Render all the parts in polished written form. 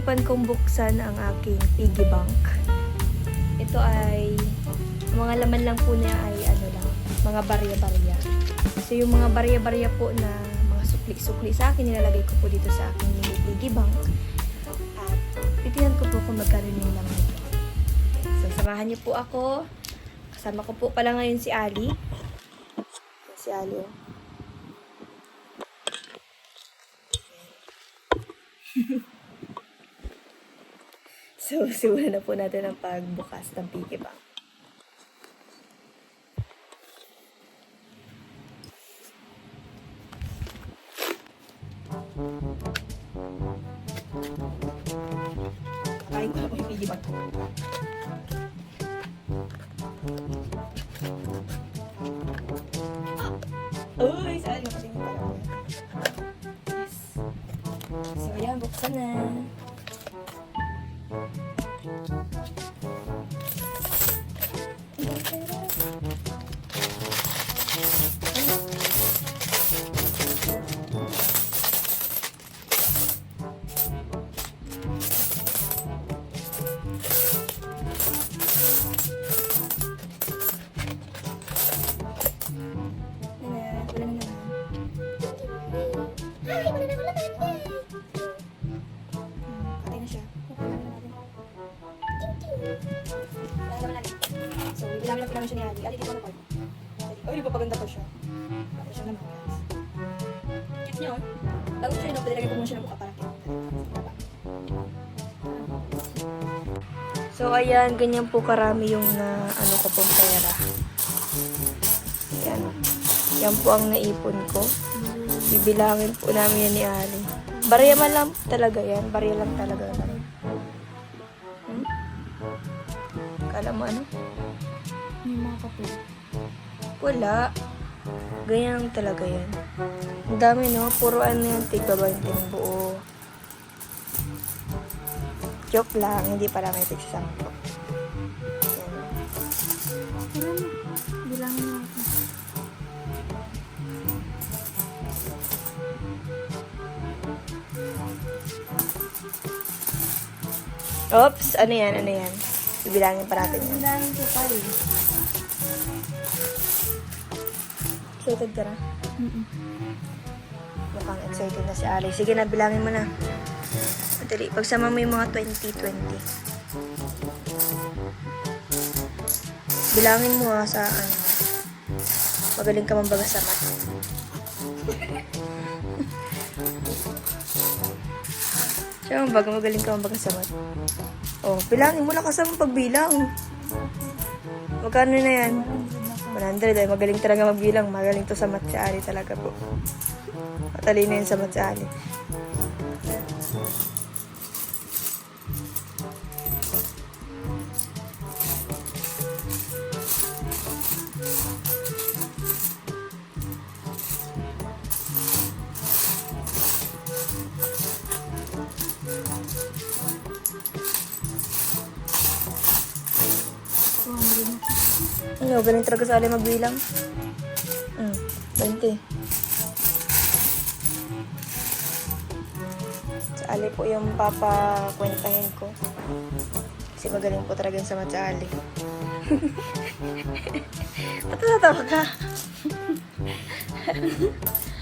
naisipan kong buksan ang aking piggy bank. Ito ay, mga laman lang po niya ay ano lang, mga barya-barya. So yung mga barya-barya po na mga sukli-sukli sa akin, nilalagay ko po dito sa aking mini piggy bank. At titingnan ko po kung magkano yung laman ito. So samahan niyo po ako. Kasama ko po pala ngayon si Ali. Si Ali, oh. So, simulan na po natin ang pagbukas ng piggy bank. Kain ko na po yung piggy bank. Uy, saan yung kasing pala? Yes. So, ayan, buksan na. So, bilang-bilang ko namin siya ni Ali. Ali, dito na po. Ay, papaganda pa siya. Ako siya naman, guys. Cute niya, oh. Bago siya, no? Pwede lagay ko muna siya ng buka para cute. So, ayan. Ganyan po karami yung ano ko pong pera. Ayan. Yan po ang naipon ko. Bibilangin po namin yan ni Ali. Barya man lang talaga yan. Barya lang talaga. Kala mo ano? May mga kapil. Wala. Ganyan talaga yan. Ang dami, no? Puro ano yan. Tig-20 buo. Joke lang. Hindi pala may tig-10. Bilangin mo ako. Oops! Ano yan? Ano yan? Ibilangin pa natin yan. Ang daming kupal. Excited ka na? Mukhang excited na si Ali. Sige na, bilangin mo na. Madali. Pagsama mo yung mga 20-20. Bilangin mo sa ano. Magaling ka mambaga sa mat. Siya magaling ka mambaga sa mat. Oh, bilangin mo lang kasama pagbilang. Magkano na yan? 100. Ay, magaling talaga magbilang. Magaling to sa mat si Ali talaga po. Matalino yun sa mat si Ali. Ano, galing talaga sa Ali magbilang. 20. Sa Ali po yung papakwentahin ko. Kasi magaling po talaga yung sa mat sa Ali. Ba't natatawa ka?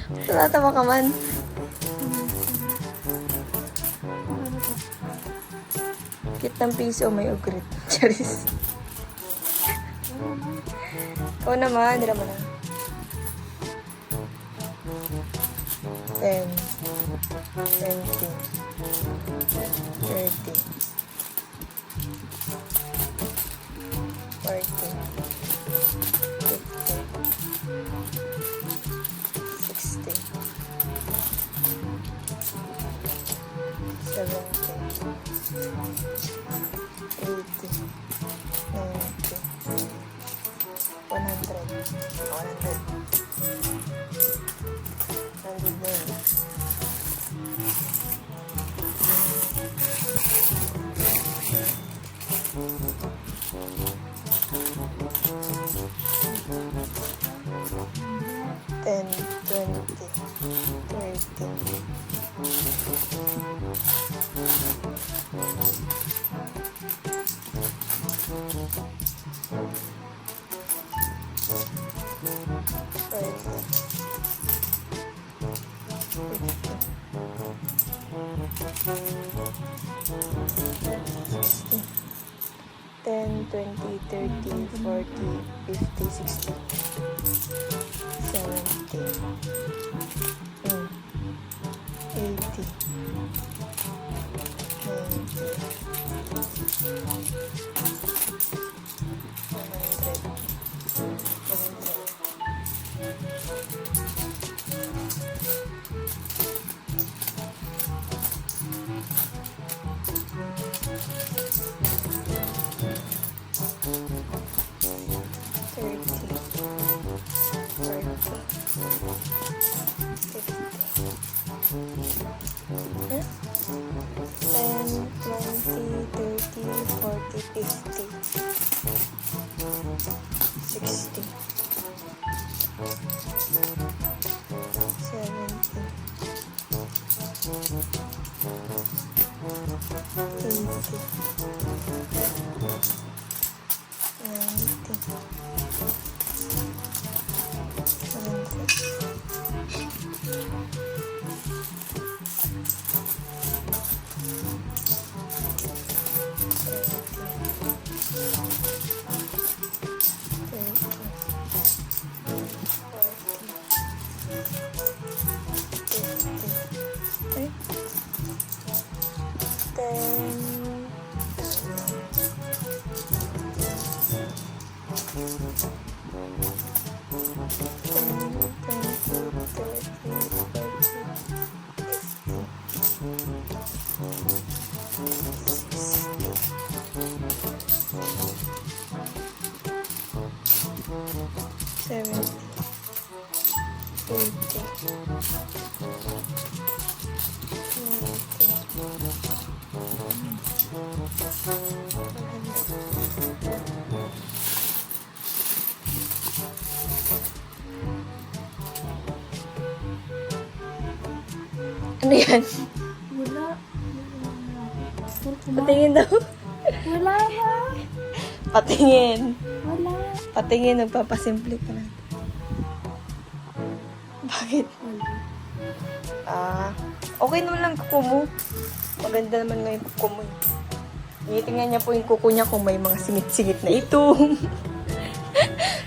Ba't natatawa ka man? Kit ng piso, may ugrit. Charis. Oo naman, hindi naman na. 10, 20, 30, 40, 50, 60, 70, 80, 90, 100. 100 na yun. Ten, 20, 30, Ten, 20, 30, 40, 50, 60, 70, 80, Ano yan? Wala. Patingin daw. Wala na. Patingin. Wala. Patingin, nagpapasimple ka lang. Bakit? Okay naman lang kuko mo. Maganda naman nga yung kuko mo. Tingnan niya po yung kuko niya kung may mga singit-singit na ito.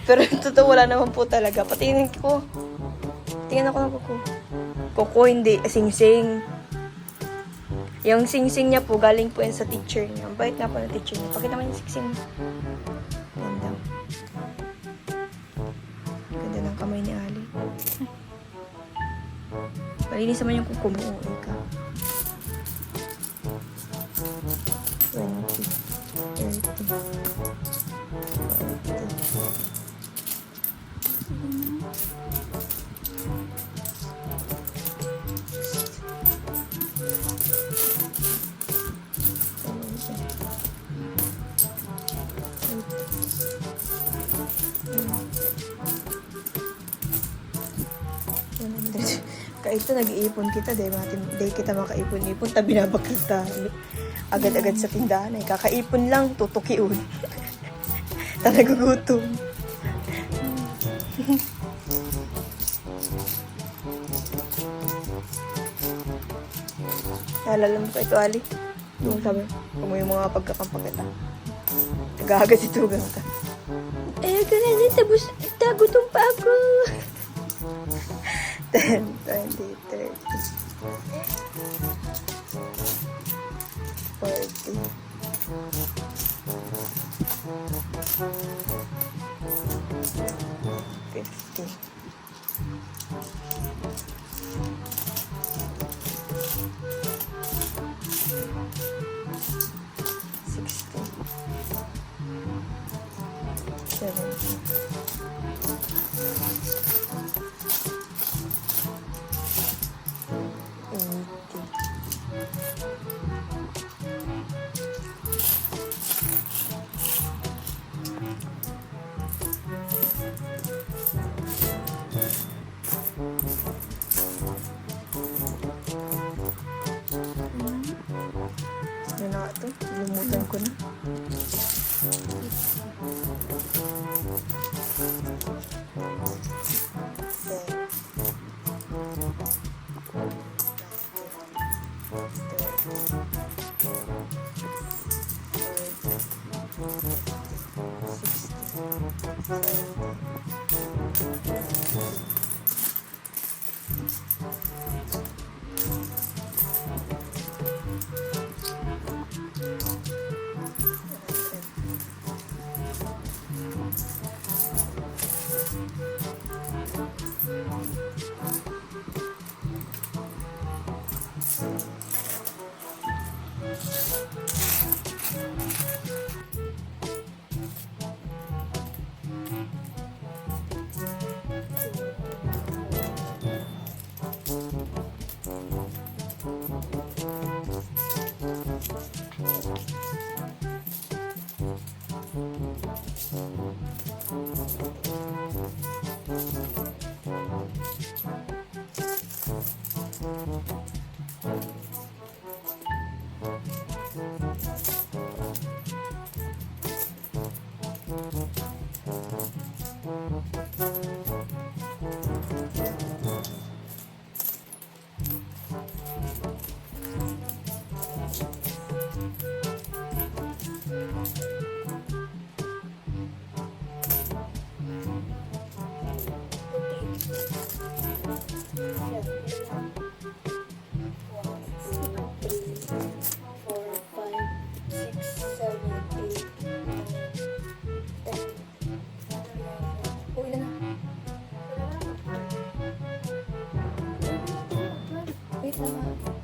Pero totoo wala naman po talaga. Patingin ko. Tingnan ako ng kuko. Kuko hindi, sing-sing. Yung sing-sing niya po, galing po yan sa teacher niya. Ang bait nga po ng teacher niya. Pakita mo yung sing-sing. Ganda. Ganda ng kamay ni Ali. Malinis naman yung kuko mo. Ika. 20, 30, 40. Kaito, nag-iipon kita, dahil kita makaipon-ipon, tabi na ba kita agad-agad sa tindahan, ay kakaipon lang, tutukiun. Talaga gutom. Naalala mo ko ito, Ali? Yung sabi, kung mo yung mga pagkakampagata. Nag-aagad si Tugang ka. Eh, ganun, gutom pa ako. 10, 20, 30, 40, 50, 60, 70. Ano na nga ito? Lumutan ko na. Wait lang ha.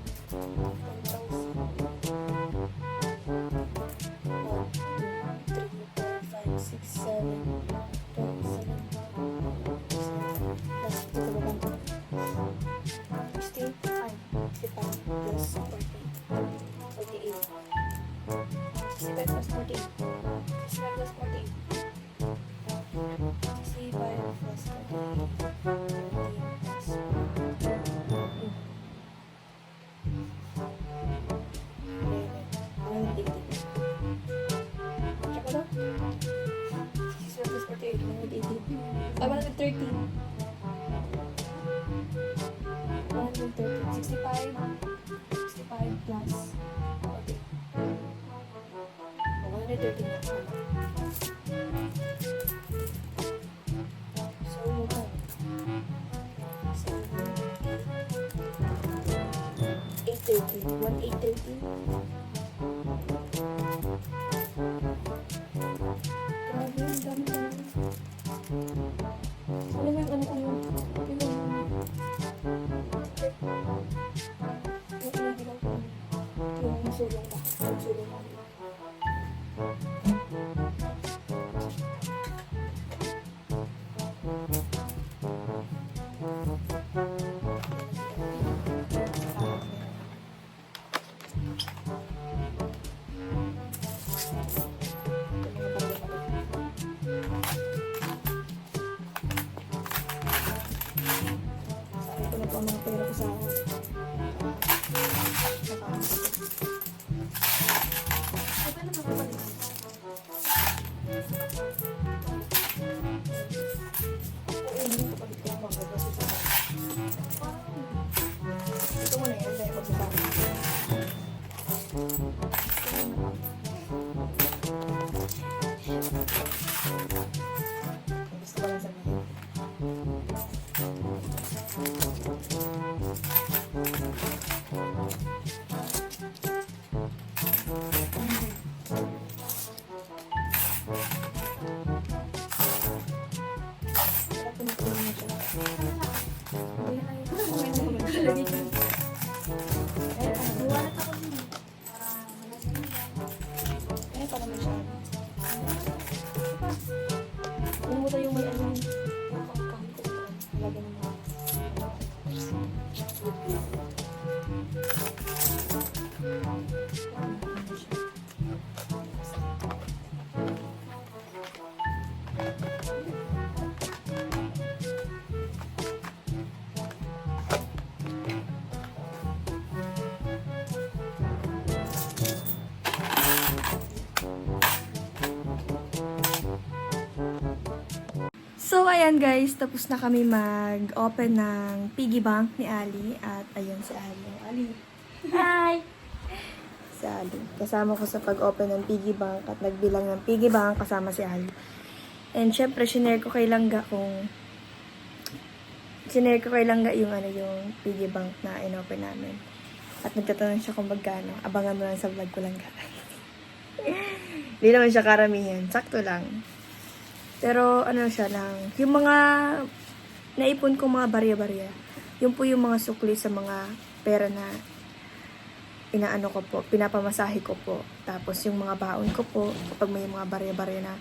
113. 113. 65. 65 plus 40. 113 na. So, yun lang. 813. 1813. Grabe, ang dami-dami. Ano ba yung ano ko yun? Yung masulong ba? Masulong ba? So, ayan guys, tapos na kami mag-open ng piggy bank ni Ali. At ayun si Ali. Ali. Hi! Si Ali. Kasama ko sa pag-open ng piggy bank at nagbilang ng piggy bank kasama si Ali. And syempre, sinare ko kay Langga yung yung piggy bank na in-open namin. At nagtatanong siya kung magkano. Abangan mo lang sa vlog ko, Langga. Hindi naman siya karamihan. Sakto lang. Pero ano siya lang, yung mga naipon kong mga barya-barya, yun po yung mga sukli sa mga pera na inaano ko po, pinapamasahe ko po. Tapos yung mga baon ko po, kapag may mga barya-barya na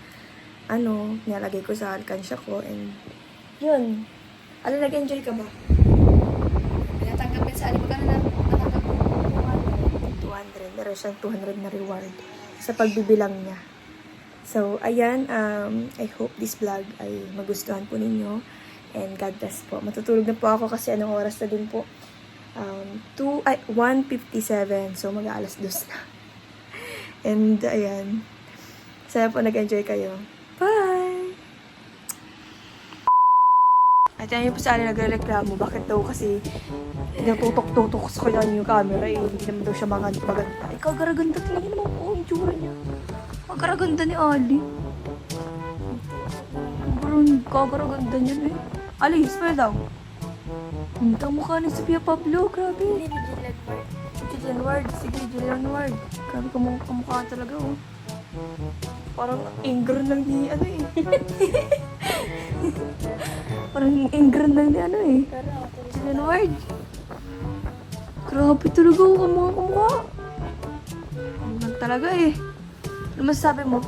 nilalagay ko sa alkansya ko, and yun. Ano, nag-enjoy ka ba? Pinatanggapin sa alin, magkano na natanggap ko? 200. Meron siyang 200 na reward sa pagbibilang niya. So, ayan, I hope this vlog ay magustuhan po ninyo. And God bless po. Matutulog na po ako kasi anong oras na din po? 1:57. So, mag-aalas 2 na. And, ayan. Sana po nag-enjoy kayo. Bye! At yan yung po sa alin nagre-reklamo. Bakit daw kasi natutok-tutok sa kanya yung camera eh. Hindi naman daw siya maganda. Ikaw, garaganda. Tingnan naman po ang tsura niya. Kagaraganda ni Ali. Kagaraganda niya eh. Ali, smile daw. Ang mukha ni Sophia Pablo, grabe. Jillian Ward. Sige, Jillian Ward. Grabe kamukha talaga oh. Parang anger lang ni ano eh. Parang anger lang ni ano eh. Jillian Ward. Grabe talaga oh, kamukha. Ang talaga eh. Ano masasabi mo?